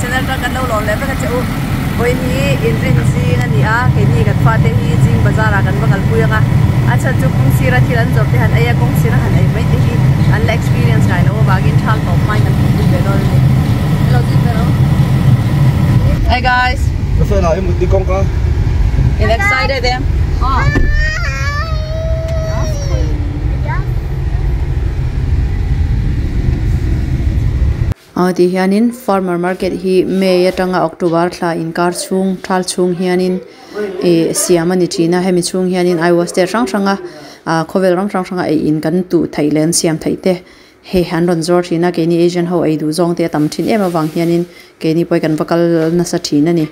channel ra kan lo lo le ba ka chu oi hi in rin zing ani a ke ni kan fa te hi zing bazar a kan bangal puyanga acha chu kung sira thiran job te han aya kung sira han ai mai te hi an la experience kai lo bagin thal top mai kan pu be lo ni hello din pero hey guys có phải là em một tí con có you excited them thì hianin farmer market hi May atanga October thla in kar chung thal chung hianin siamani thina hemi chung hianin I was there rang khovel rang in kan tu Thailand siam thaite he handon zor thina ke ni Asian ho ai du zong te tam thin ema wang hianin ke ni poi kan vakal na sa thina ni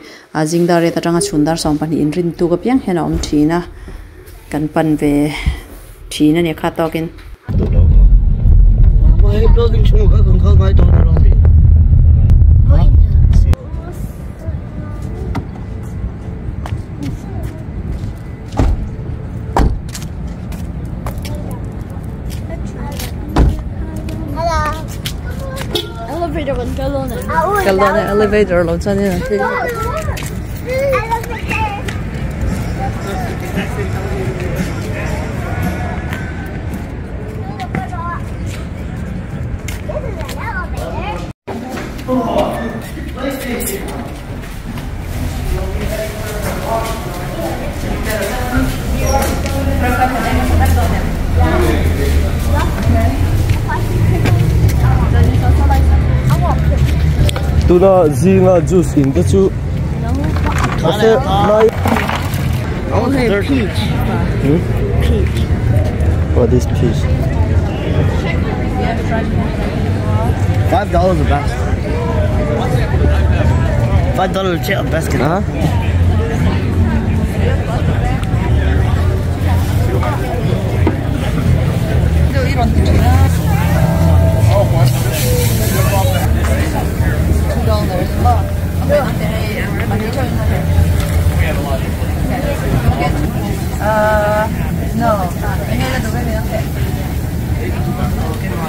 jingdar eta tanga chundar som pani in rin tu ka piang hena om thina kan pan ve thina ni kha tokin building chung ka kan kha ngai to ro mi elevator with galone elevator lo chani na tu na zing juice in the chu peach. Peach. Oh, this peach. $5 a basket. $5 a basket. Huh? No.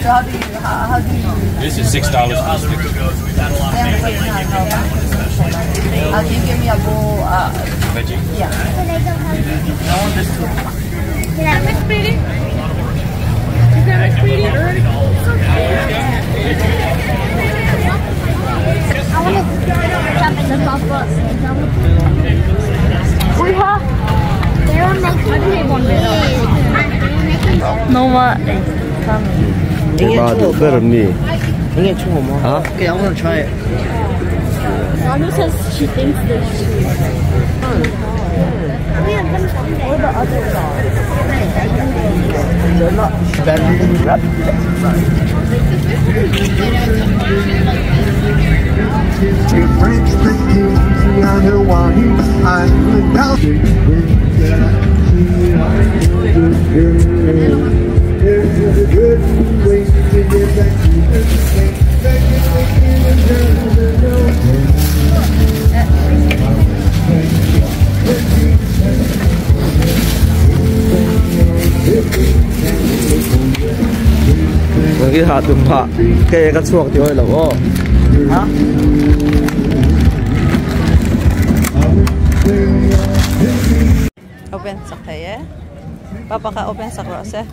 So how do you? This is $6 per stick. Can you give me a bowl? Veggie? Yeah. I want this too. Can I have it, sweetie? Can I have it, sweetie? I want to jump in the golf bus. They're making one. No what? Do better than me. Huh? Okay, I want to try it. Manu says she thinks this is all the others are. They're not better than rabbit. Cái hạt đùm hạt kê cái chuột thì ơi là vô Hả? Open sak tayo. Papa ka open sak rose.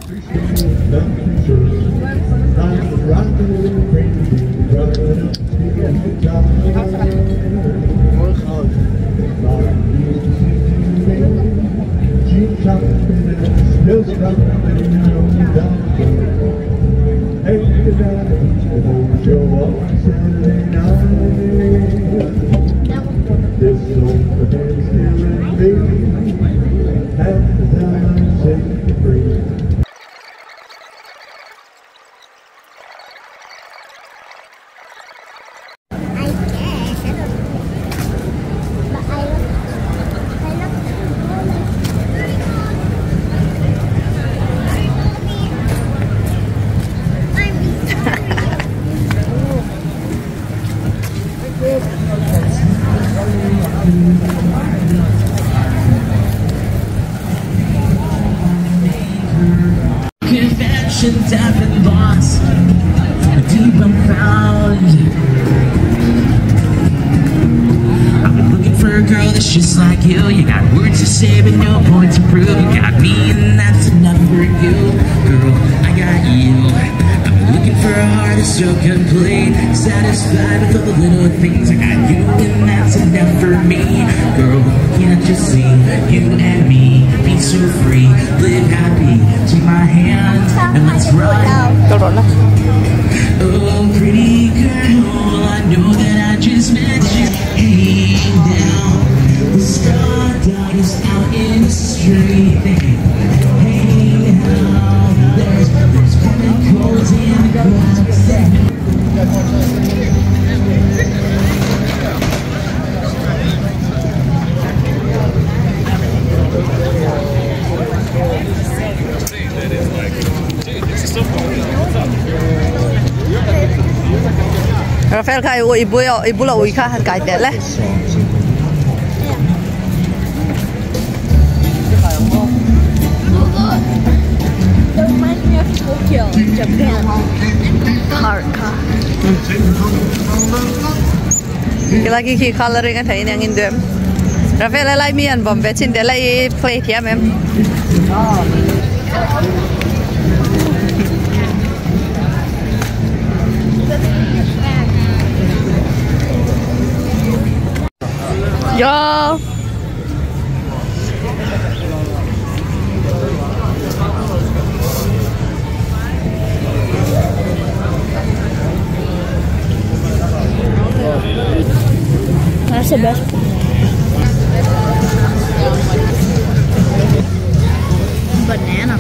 It's just like you got words to say but no point to prove. You got me and that's enough for you. Girl, I got you. I'm looking for a heart that's so complete, satisfied with all the little things. I got you and that's enough for me. Girl, can't you see, you and me, be so free, live happy, take my hand and let's run. Oh pretty girl, I know that I just met you. Hey down, the star dog is out in the street. Hey now, there's chemicals in the grass. Rafael khai ibu la ui kha han kai te le Reminds me of Tokyo, Japan. Car. lagi khi coloring an thai nang in dem Rafael lai mi an bom ve chin de lai play thiam em Yo. That's the best. Banana.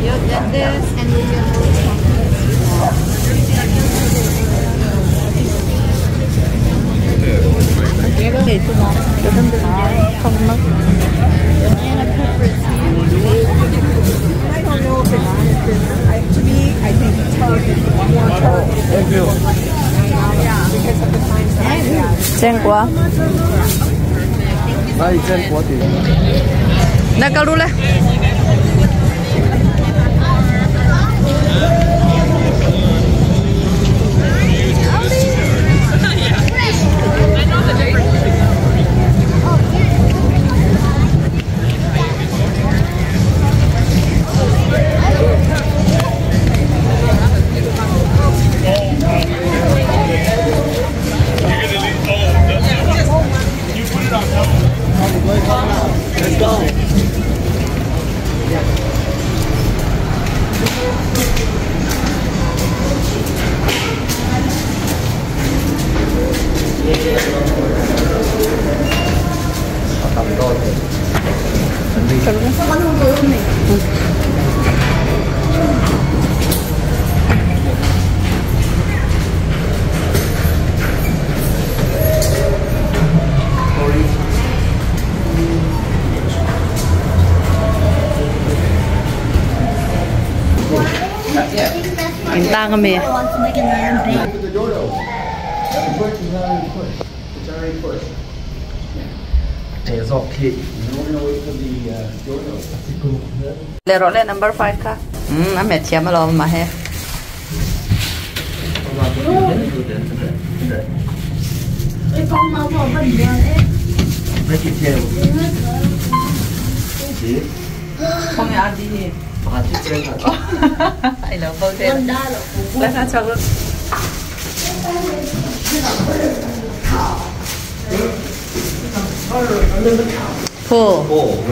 You get this and you get không mất Banana pepper is I don't know if it's to me, I think it's Thank you. Yeah, because of the time. chhungkua Đây chhungkua thì na kau dulu let's go. in tang kami It's okay. le ro le number 5 ka ame thiam lo ma he Make it tail. không ya đi I love both them. Let's not talk. Pull.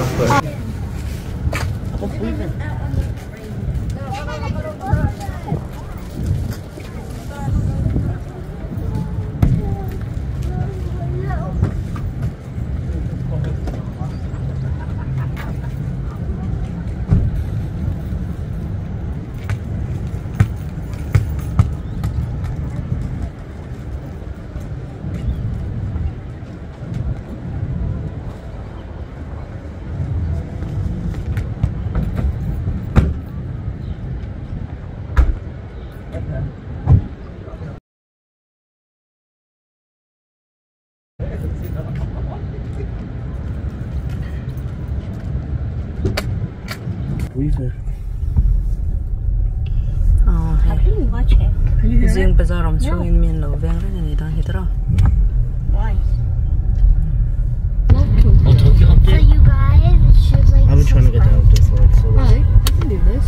Weaver. Oh, I didn't watch it. zing Bazar om chung in min lo veng ren ni dang hitra. Why? Oh, Tokyo So update. you guys should like. I've been trying to get the update for it. So I can do this.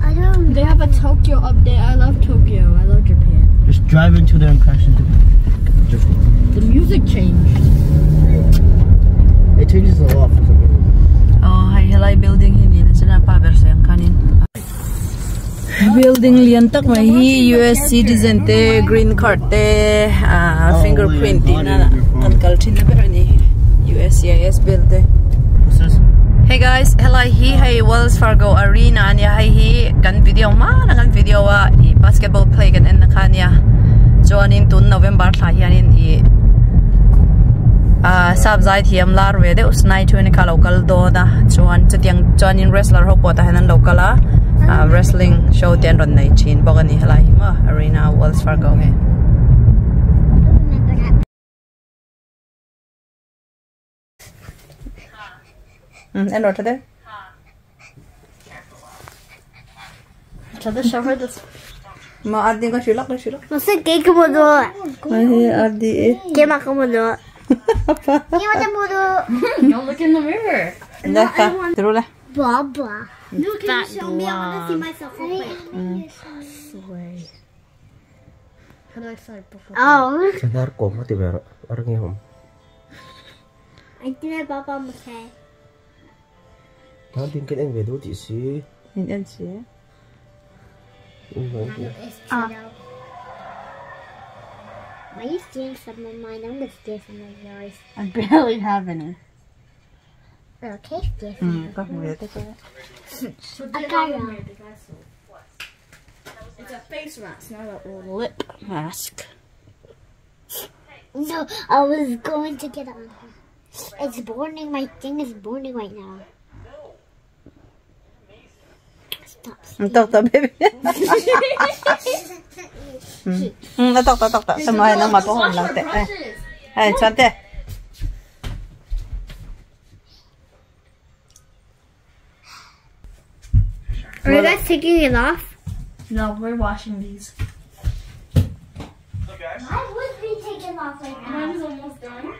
I don't. They have a Tokyo update. I love Tokyo. I love Japan. just drive into there and crash into. The music changed. It changes a lot for some reason. Oh, hai helai building hi ni na chana pa ber sang kanin. Building lian tak mai hi US citizen te green card te fingerprint na kan kal thin na ber ni USCIS building. What's this? Hey guys, hello hi hey Wells Fargo Arena nya hi kan video ma na kan video wa basketball play kan en na kanya join tun November thla hianin sab zai thiam lar we de usnai thuini kha local do na chuan chatiang join wrestler ho pota hanan local wrestling show ten ron nei chin bogani helai ma Arena Wells Fargo nge and what there So this show her this. ma addi ka shilak No sé qué como do. ai addi ¿Qué más como do? ¿Qué más como do? Don't look in the mirror. ndaka trula Baba. No, can you show me? I want to see myself real quick. Sway. How do I start before? Oh. Sadar ko mati pero arang yun. I didn't Baba Mate. Now din kan ang video di si. in nc It's true though. Why are you stealing some of mine? I'm going to steal some of yours. I barely have any. Okay, steal some. ka mu te ko I got it. It's a face mask, not a lip mask. No, I was going to get on. It's burning. My thing is burning right now. Stop. tok baby na tok sama na ma to lang te ai chante Are you guys taking it off? No, we're washing these. I would be taking off right now. Mine's almost done.